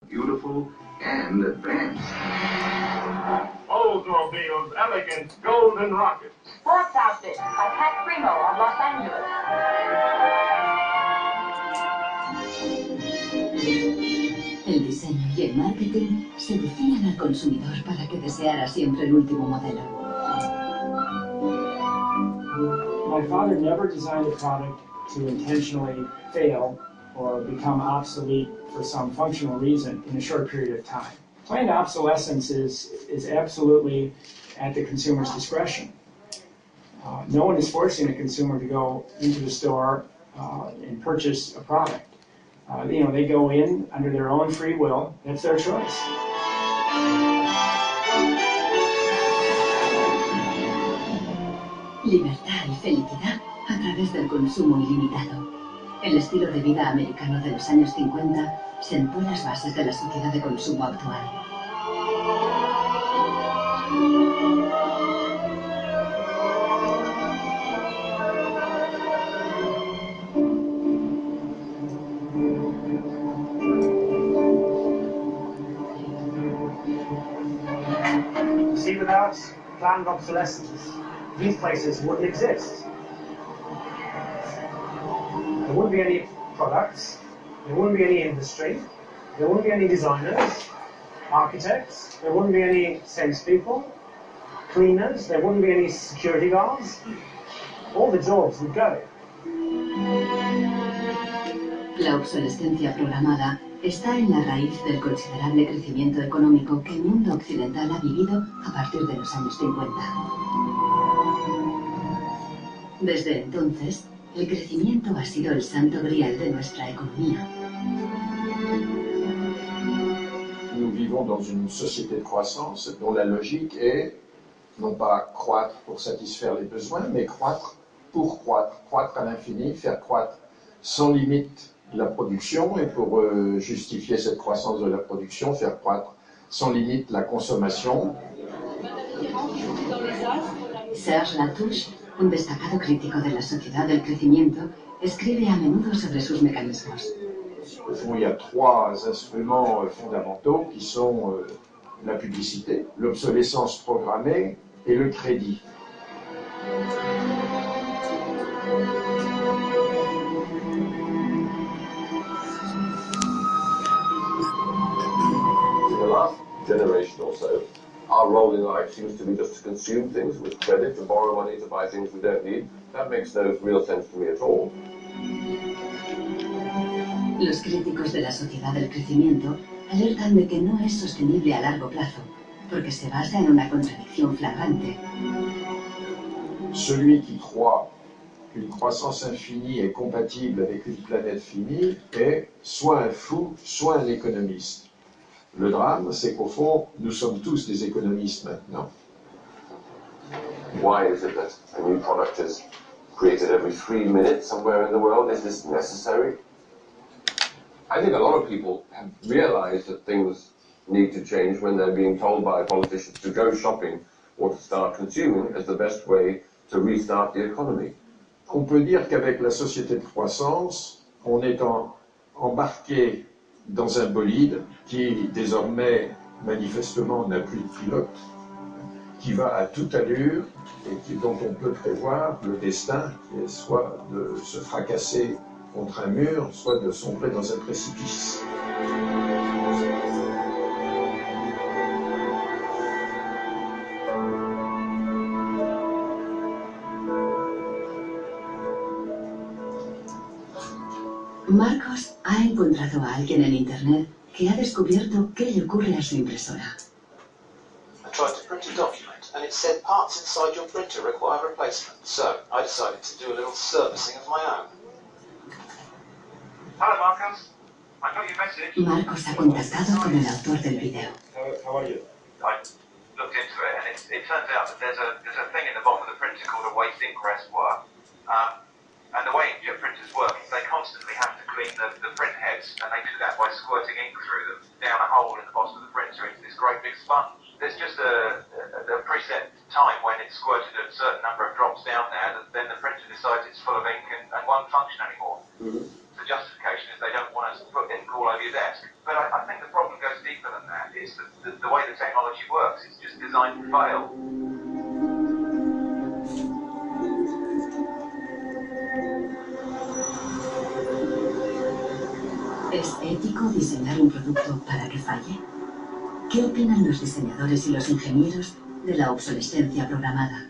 beautiful and advanced. Oldsmobile's elegant golden rocket. Sports outfit by Pat Primo of Los Angeles. El diseño y el marketing seducían al consumidor para que deseara siempre el último modelo. My father never designed a product to intentionally fail or become obsolete for some functional reason in a short period of time. Planned obsolescence is absolutely at the consumer's discretion. No one is forcing a consumer to go into the store and purchase a product. They go in under their own free will. That's their choice. Libertad y felicidad a través del consumo ilimitado. El estilo de vida americano de los años 50 sentó las bases de la sociedad de consumo actual. See, without planned obsolescence, these places wouldn't exist. There wouldn't be any products, there wouldn't be any industry, there wouldn't be any designers, architects, there wouldn't be any salespeople, cleaners, there wouldn't be any security guards. All the jobs would go. La obsolescencia programada está en la raíz del considerable crecimiento económico que el mundo occidental ha vivido a partir de los años 50. Desde entonces, el crecimiento ha sido el santo grial de nuestra economía. Nous vivons dans une société de croissance dont la logique est non pas croître pour satisfaire les besoins, mais croître pour croître, croître à l'infini, faire croître sans limite la production et pour justifier cette croissance de la production, faire croître sans limite la consommation. Serge Latouche, un destacado crítico de la sociedad del crecimiento, escribe a menudo sobre sus mecanismos. Au fond, il y a trois instruments fondamentaux qui sont la publicité, l'obsolescence programmée et le crédit. In the last generation or so, our role in life seems to be just to consume things with credit, to borrow money to buy things we don't need. That makes no real sense to me at all. Los críticos de la sociedad del crecimiento alertan de que no es sostenible a largo plazo, porque se basa en una contradicción flagrante. Celui qui croit qu'une croissance infinie est compatible avec une planète finie est soit un fou, soit un économiste. Le drame, c'est qu'au fond, nous sommes tous des économistes maintenant. Why is it that a new product is created every 3 minutes somewhere in the world? Is this necessary? I think a lot of people have realized that things need to change when they're being told by politicians to go shopping or to start consuming as the best way to restart the economy. On peut dire qu'avec la société de croissance, on est embarqué dans un bolide qui désormais manifestement n'a plus de pilote, qui va à toute allure et dont on peut prévoir le destin qui est soit de se fracasser contre un mur, soit de sombrer dans un précipice. Marcos ha encontrado a alguien en Internet que ha descubierto qué le ocurre a su impresora. I tried to print a document and it said parts inside your printer require replacement. So I decided to do a little servicing of my own. Hello, Marcus. I got your message. Marcos ha contactado con el autor del video. How are you? I looked into it, and it turns out that there's a thing in the bottom of the printer called a waste ink reservoir. And the way inkjet printers work is they constantly have to clean the print heads, and they do that by squirting ink through them down a hole in the bottom of the printer into this great big sponge. There's just a preset time when it's squirted a certain number of drops down there, that then the printer decides it's full of ink and won't function anymore. The justification is they don't want us to put ink all over your desk. But I think the problem goes It's the way the technology works. It's just designed to fail. ¿Es ético diseñar un producto para que falle? ¿Qué opinan los diseñadores y los ingenieros de la obsolescencia programada?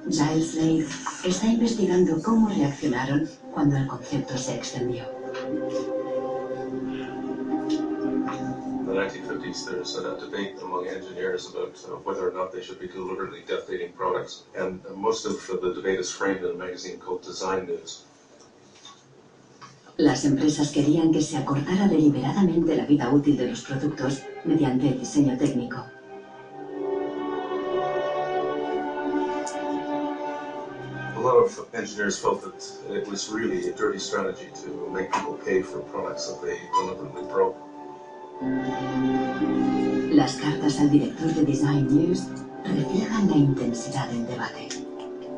Giles Slade está investigando cómo reaccionaron cuando el concepto se extendió. In the 1950s, there's a debate among engineers about whether or not they should be deliberately death-dating products, and most of the debate is framed in a magazine called Design News. Las empresas querían que se acortara deliberadamente la vida útil de los productos mediante el diseño técnico. A lot of engineers felt that it was really a dirty strategy to make people pay for products that they deliberately broke. Las cartas al director de Design News reflejan la intensidad del debate.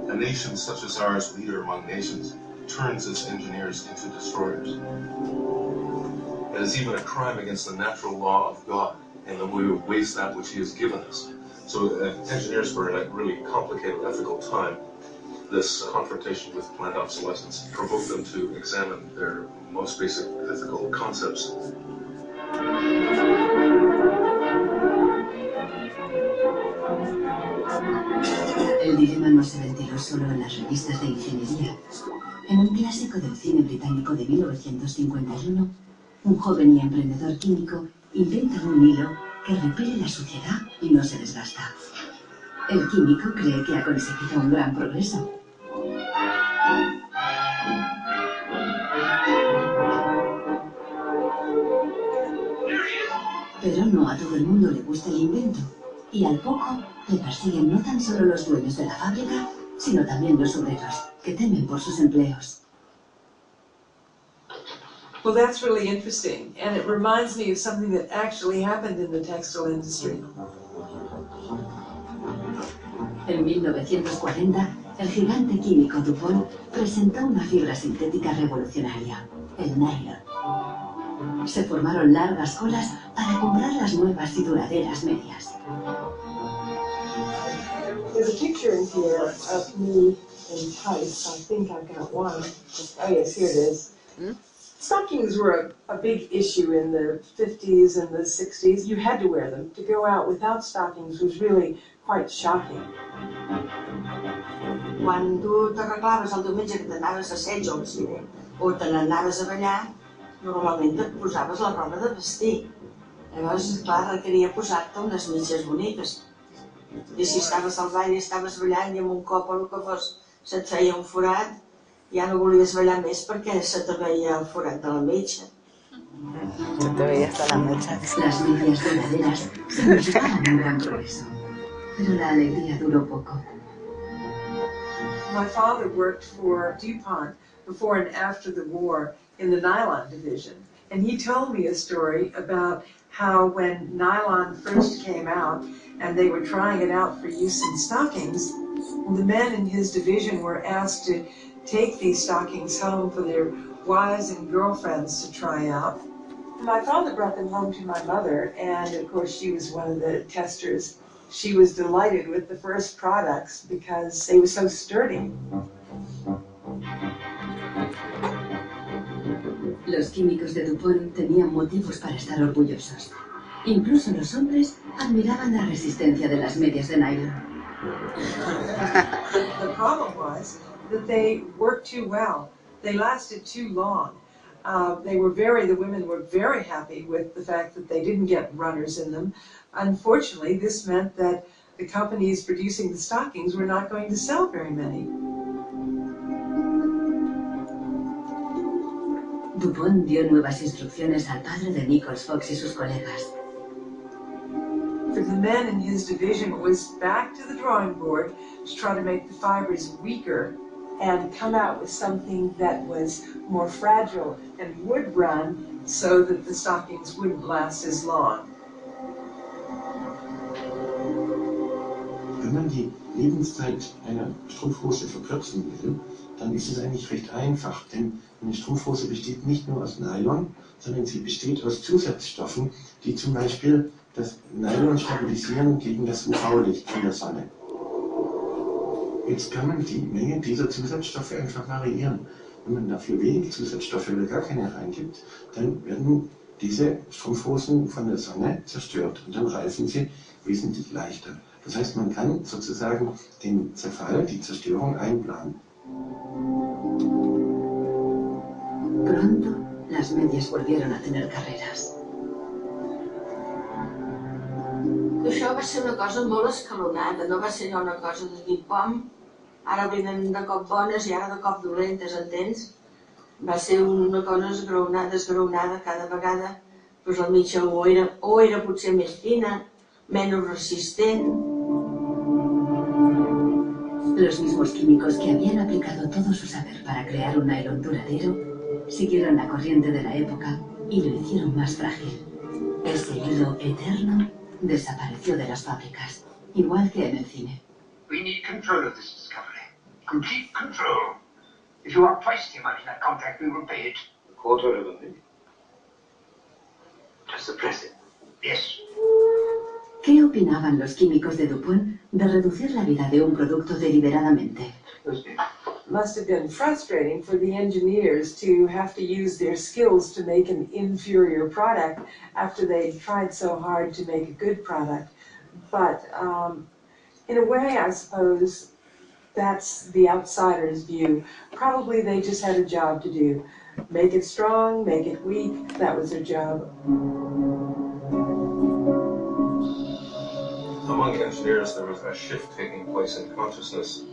A nation such as ours, leader among nations, turns its engineers into destroyers. It is even a crime against the natural law of God, and that we would waste that which He has given us. So engineers were in a really complicated ethical time. This confrontation with planned obsolescence provoked them to examine their most basic ethical concepts. El dilema no se ventiló solo en las revistas de ingeniería. En un clásico del cine británico de 1951, un joven y emprendedor químico inventa un hilo que repele la suciedad y no se desgasta. El químico cree que ha conseguido un gran progreso. Pero no a todo el mundo le gusta el invento, y al poco le persiguen no tan solo los dueños de la fábrica, sino también los obreros, que temen por sus empleos. Well, that's really interesting, and it reminds me of something that actually happened in the textile industry. En 1940, el gigante químico DuPont presentó una fibra sintética revolucionaria, el nylon. Se formaron largas colas para comprar las nuevas y duraderas medias. There's a picture in here of me in tights. I think I've got one. Oh yes, here it is. Stockings were a big issue in the 50s and the 60s. You had to wear them. To go out without stockings was really quite shocking. Quan tu t'arreglaves el diumenge que t'anaves a Sets o al cine, o te n'anaves a ballar, normalment et posaves la roba de vestir. Llavors, clar, requeria posar-te unes mitges boniques. I si estaves al ball i estaves ballant i amb un cop o el que fos se't feia un forat, ja no volies ballar més perquè se te veia el forat de la metxa. Se te veía hasta la mecha. Las medias duraderas significaban un gran progreso, pero la alegría duró poco. My father worked for DuPont before and after the war in the nylon division. And he told me a story about how when nylon first came out and they were trying it out for use in stockings, the men in his division were asked to take these stockings home for their wives and girlfriends to try out. My father brought them home to my mother, and of course she was one of the testers. She was delighted with the first products because they were so sturdy. Los químicos de DuPont tenían motivos para estar orgullosos. Incluso los hombres admiraban la resistencia de las medias de nylon. The problem was that they worked too well. They lasted too long. The women were very happy with the fact that they didn't get runners in them. Unfortunately, this meant that the companies producing the stockings were not going to sell very many. DuPont dio nuevas instrucciones al padre de Nichols Fox y sus colegas. For the men in his division, it was back to the drawing board to try to make the fibers weaker and come out with something that was more fragile and would run so that the stockings wouldn't last as long. Wenn man die Lebenszeit einer Strumpfhose verkürzen will, dann ist es eigentlich recht einfach, denn eine Strumpfhose besteht nicht nur aus Nylon, sondern sie besteht aus Zusatzstoffen, die zum Beispiel das Nylon stabilisieren gegen das UV-Licht von der Sonne. Jetzt kann man die Menge dieser Zusatzstoffe einfach variieren. Wenn man dafür wenig Zusatzstoffe oder gar keine reingibt, dann werden diese Strumpfhosen von der Sonne zerstört und dann reißen sie wesentlich leichter. Das heißt, man kann sozusagen den Zerfall, die Zerstörung einplanen. Pronto, las medias volvieron a tener carreras. Això va ser una cosa molt escalonada, no va ser allò una cosa de dir pom, ara venen de cop bones i ara de cop dolentes, entens? Va ser una cosa esglaonada cada vegada, doncs la mitja o era potser més fina, menos resistent. Los mismos químicos que habían aplicado todo su saber para crear un nylon duradero siguieron la corriente de la época y lo hicieron más frágil. Ese hilo eterno desapareció de las fábricas, igual que en el cine. We need control of this discovery. Complete control. If you want twice the amount in that contract, we will pay it. A quarter of a million. To suppress it. Yes. ¿Qué opinaban los químicos de DuPont de reducir la vida de un producto deliberadamente? Must have been frustrating for the engineers to have to use their skills to make an inferior product after they tried so hard to make a good product. But in a way, I suppose that's the outsider's view. Probably they just had a job to do. Make it strong, make it weak, that was their job. Among engineers, there was a shift taking place in consciousness.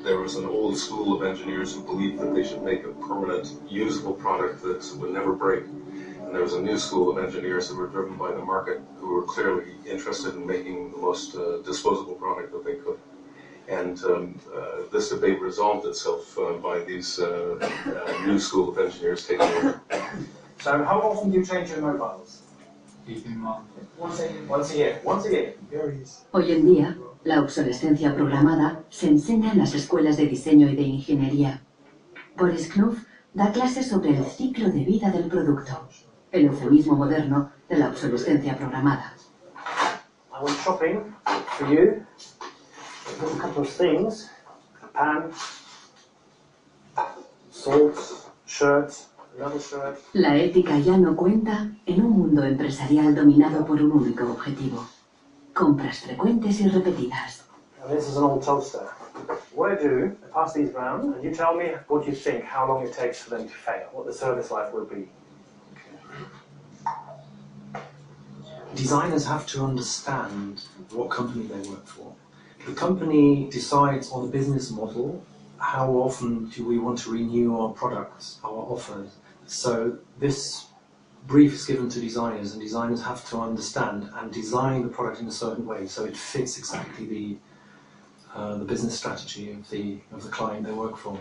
There was an old school of engineers who believed that they should make a permanent, usable product that would never break. And there was a new school of engineers who were driven by the market, who were clearly interested in making the most disposable product that they could. And this debate resolved itself by these new school of engineers taking over. So how often do you change your mobiles? Once a year. Once a year. Hoy en día, la obsolescencia programada se enseña en las escuelas de diseño y de ingeniería. Boris Knuth da clases sobre el ciclo de vida del producto, el eufemismo moderno de la obsolescencia programada. I went shopping for you. A couple of things. A pan, salts, shirts, another shirt. La ética ya no cuenta en un mundo empresarial dominado por un único objetivo: compras frecuentes y repetidas. And this is an old toaster. What I do, I pass these round, and you tell me what you think, how long it takes for them to fail, what the service life will be. Designers have to understand what company they work for. The company decides on the business model, how often do we want to renew our products, our offers. So this brief is given to designers, and designers have to understand and design the product in a certain way so it fits exactly the business strategy of the client they work for.